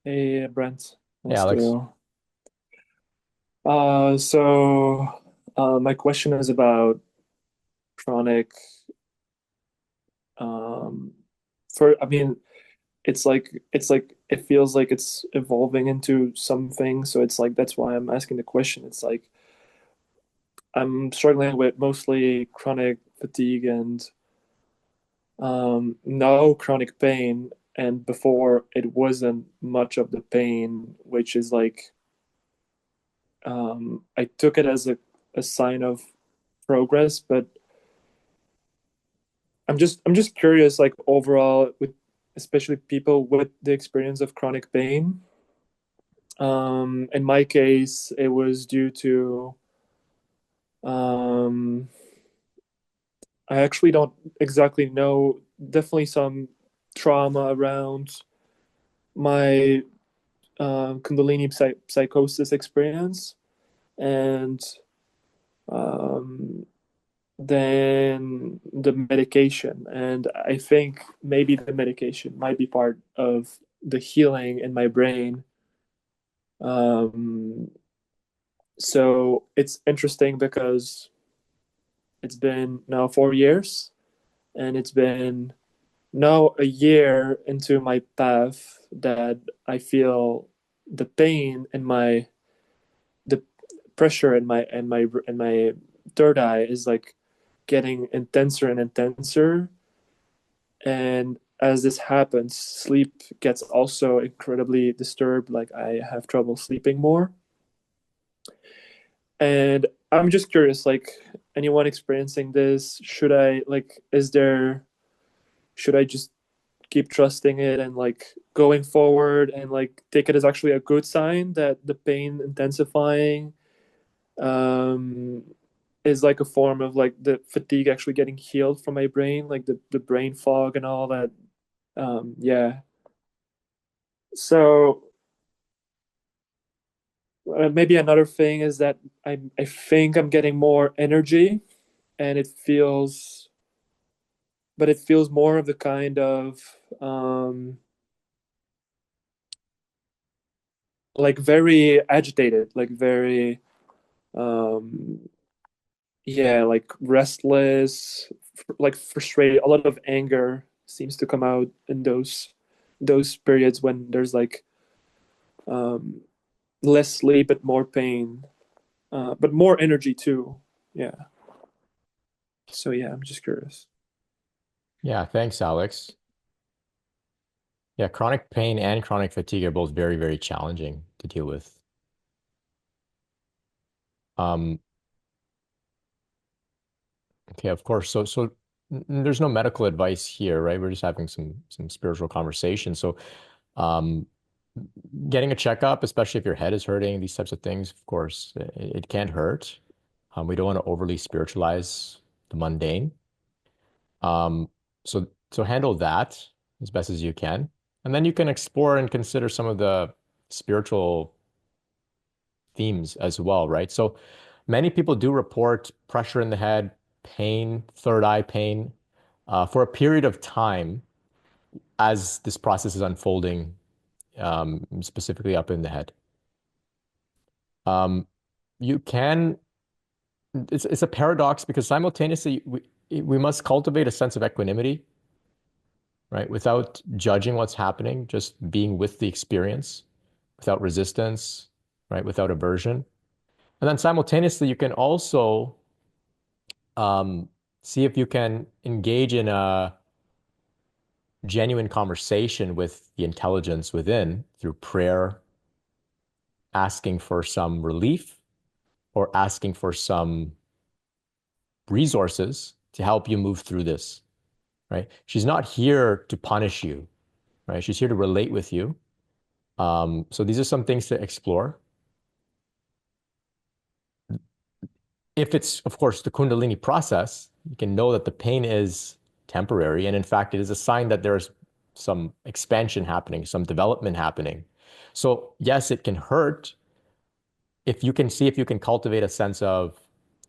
Hey, Brent. Hey, Nice Alex. to. My question is about chronic. Um, I mean, it's like it feels like it's evolving into something. So it's like that's why I'm asking the question. It's like I'm struggling with mostly chronic fatigue and no chronic pain. And before it wasn't much of the pain, which is like I took it as a sign of progress, but I'm just curious, like overall, with especially people with the experience of chronic pain. In my case, it was due to um, I actually don't exactly know. Definitely some trauma around my Kundalini psychosis experience, and um, then the medication. And I think maybe the medication might be part of the healing in my brain. Um, so it's interesting because it's been now 4 years, and it's been now a year into my path that I feel the pain in the pressure in my third eye is like getting intenser and intenser. And as this happens, sleep gets also incredibly disturbed. Like I have trouble sleeping more. And I'm just curious, like anyone experiencing this, should I just keep trusting it and like going forward and like take it as actually a good sign that the pain intensifying um is like a form of like the fatigue actually getting healed from my brain, like the brain fog and all that. Yeah. So maybe another thing is that I think I'm getting more energy, and it feels more of the kind of like very agitated, like very um yeah, like restless, like frustrated. A lot of anger seems to come out in those periods when there's like um less sleep but more pain, but more energy too. Yeah. So yeah, I'm just curious. Yeah, thanks, Alex. Yeah, chronic pain and chronic fatigue are both very, very challenging to deal with. Um, okay, of course. There's no medical advice here, right? We're just having some spiritual conversation. Um, Getting a checkup, especially if your head is hurting, these types of things, of course, it can hurt. We don't want to overly spiritualize the mundane. Um, so handle that as best as you can. And then you can explore and consider some of the spiritual themes as well, right? So many people do report pressure in the head, pain, third eye pain, for a period of time as this process is unfolding, specifically up in the head. Um, you can, it's a paradox because simultaneously we must cultivate a sense of equanimity, right? Without judging what's happening, just being with the experience, without resistance, right? Without aversion. And then simultaneously, you can also um, see if you can engage in a genuine conversation with the intelligence within through prayer, asking for some relief or asking for some resources to help you move through this, right? She's not here to punish you, right? She's here to relate with you. So these are some things to explore. If it's, of course, the Kundalini process, you can know that the pain is temporary. And in fact, it is a sign that there's some expansion happening, some development happening. So, yes, it can hurt if you can see if you can cultivate a sense of,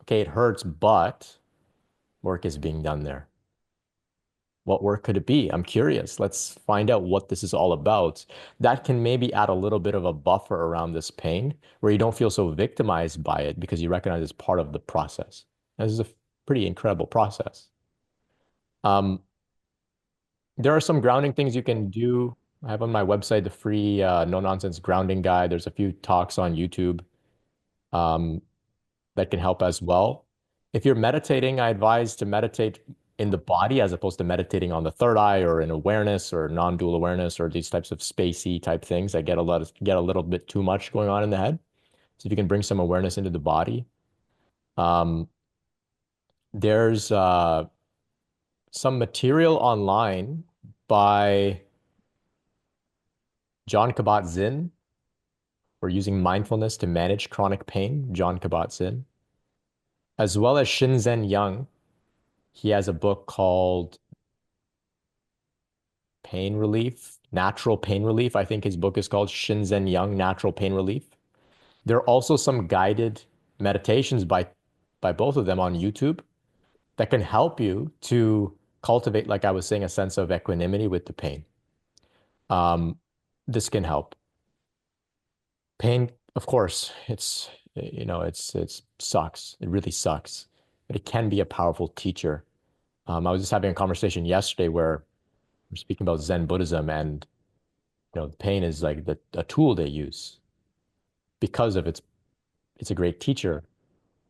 okay, it hurts, but work is being done there. What work could it be? I'm curious. Let's find out what this is all about. That can maybe add a little bit of a buffer around this pain where you don't feel so victimized by it because you recognize it's part of the process. This is a pretty incredible process. Um, there are some grounding things you can do. I have on my website the free no nonsense grounding guide. There's a few talks on YouTube um, that can help as well. If you're meditating, I advise to meditate in the body as opposed to meditating on the third eye or in awareness or non-dual awareness or these types of spacey type things that get a little bit too much going on in the head. So if you can bring some awareness into the body. Um, there's some material online by John Kabat-Zinn for using mindfulness to manage chronic pain, John Kabat-Zinn, as well as Shinzen Young. He has a book called Pain Relief, Natural Pain Relief. I think his book is called Shinzen Young, Natural Pain Relief. There are also some guided meditations by both of them on YouTube that can help you to cultivate, like I was saying, a sense of equanimity with the pain. Um, this can help. Pain, of course, it's sucks. It really sucks, but it can be a powerful teacher. I was just having a conversation yesterday where we're speaking about Zen Buddhism, and pain is like a tool they use because of it's a great teacher.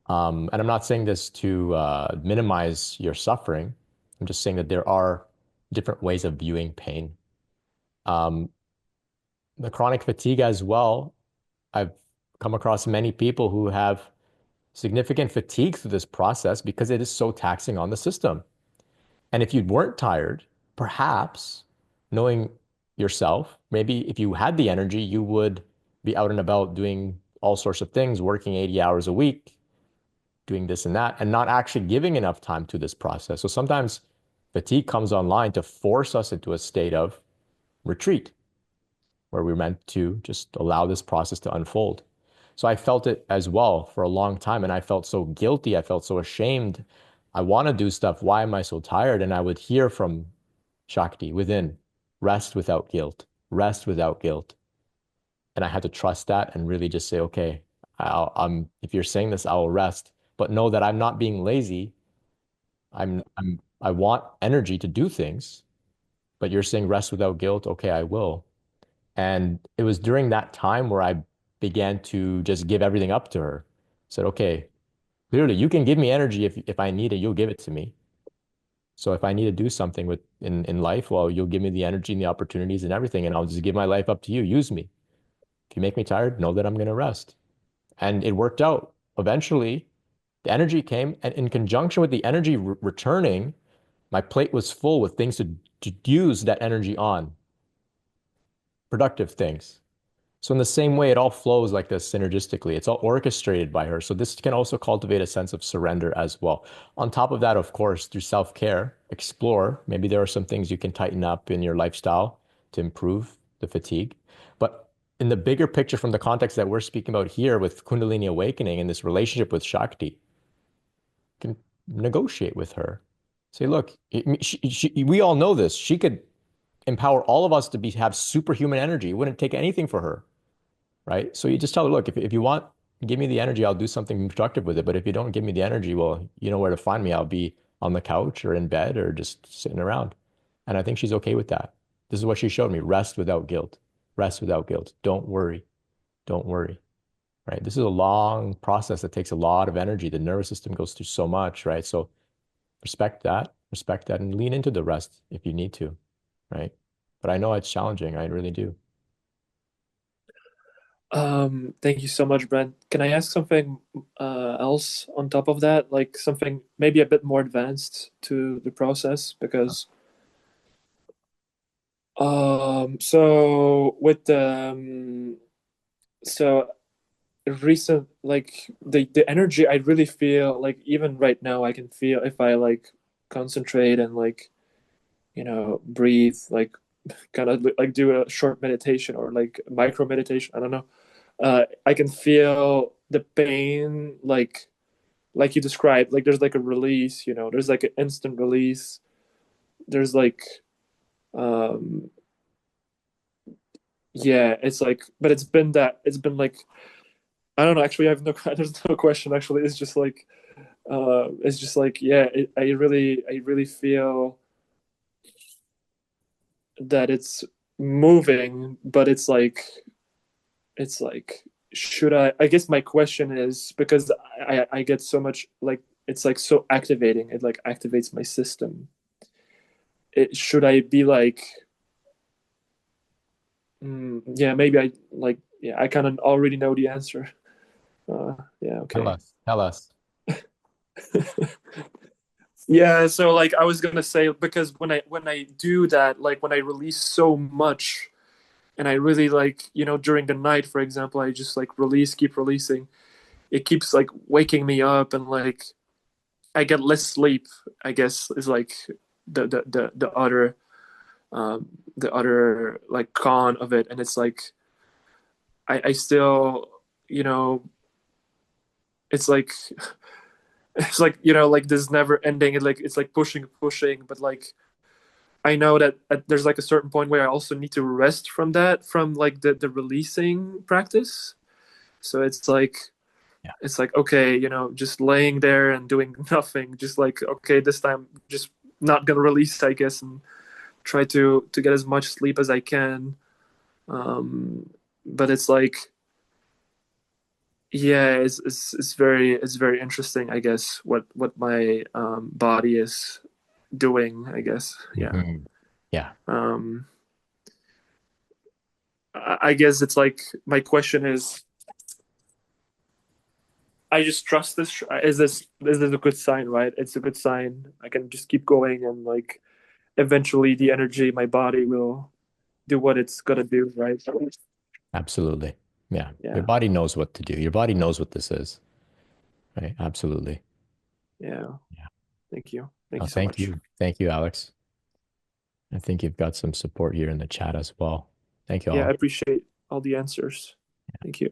And I'm not saying this to minimize your suffering. I'm just saying that there are different ways of viewing pain. Um, the chronic fatigue as well. I've come across many people who have significant fatigue through this process because it is so taxing on the system. And if you weren't tired, perhaps knowing yourself, maybe if you had the energy, you would be out and about doing all sorts of things, working 80 hours a week, doing this and that, and not actually giving enough time to this process. So sometimes fatigue comes online to force us into a state of retreat where we're meant to just allow this process to unfold. So I felt it as well for a long time, and I felt so guilty. I felt so ashamed. I want to do stuff. Why am I so tired? And I would hear from Shakti within, rest without guilt, rest without guilt. And I had to trust that and really just say, okay, if you're saying this, I will rest, but know that I'm not being lazy. I want energy to do things, but you're saying rest without guilt. Okay, I will. And it was during that time where I began to just give everything up to her. Said, okay, clearly you can give me energy if I need it, you'll give it to me. So if I need to do something in life, well, you'll give me the energy and the opportunities and everything, and I'll just give my life up to you. Use me. If you make me tired, know that I'm going to rest. And it worked out. Eventually, the energy came, and in conjunction with the energy returning, my plate was full with things to use that energy on, productive things. So in the same way, it all flows like this synergistically. It's all orchestrated by her. So this can also cultivate a sense of surrender as well. On top of that, of course, through self-care, explore. Maybe there are some things you can tighten up in your lifestyle to improve the fatigue. But in the bigger picture, from the context that we're speaking about here with Kundalini awakening and this relationship with Shakti, you can negotiate with her. Say, look, we all know this. She could empower all of us to have superhuman energy. It wouldn't take anything for her, right? So you just tell her, look, if you want, give me the energy, I'll do something productive with it. But if you don't give me the energy, well, you know where to find me. I'll be on the couch or in bed or just sitting around. And I think she's okay with that. This is what she showed me. Rest without guilt. Rest without guilt. Don't worry. Don't worry. Right. This is a long process that takes a lot of energy. The nervous system goes through so much, right? So respect that, and lean into the rest if you need to, right? But I know it's challenging. I really do. Thank you so much, Brent. Can I ask something else on top of that? Like something maybe a bit more advanced to the process? Because so with the so recent like the energy I really feel like even right now I can feel if I like concentrate and like breathe like kind of like do a short meditation or like micro meditation. I don't know. I can feel the pain like you described. Like there's like a release. There's like an instant release. there's like um yeah, it's like, but it's been like, I don't know, actually I have no there's no question actually. It's just like, yeah, I really feel that it's moving, but it's like, should I guess my question is, because I get so much, like, it's like so activating, it like activates my system. Should I be like, yeah, maybe I like, yeah, I kind of already know the answer. Yeah, Tell okay. us. Tell us. Yeah, so like I was gonna say, because when I do that, like when I release so much, and I really like, during the night, for example, I just like keep releasing. It keeps like waking me up, and like I get less sleep, I guess, is like the other um the other like con of it. And it's like I still, you know, it's like it's like, like this never ending. It's like pushing, but like I know that there's like a certain point where I also need to rest from that, from like the releasing practice. So Yeah. it's like, okay, just laying there and doing nothing, just like, okay, this time just not gonna release, I guess, and try to get as much sleep as I can. But it's like, yeah, it's very interesting, I guess, what my body is doing, I guess. Yeah. Hmm. Yeah. um I guess it's like, my question is, I just trust this. Is this a good sign, right? It's a good sign. I can just keep going, and like eventually the energy, my body will do what it's gonna do, right? Absolutely. Yeah. Your Yeah, body knows what to do. Your body knows what this is. Right. Absolutely. yeah. Yeah. Thank you. Thank Oh, you so thank much. you. Thank you, Alex. I think you've got some support here in the chat as well. Thank you Yeah, I all. appreciate all the answers. Thank you.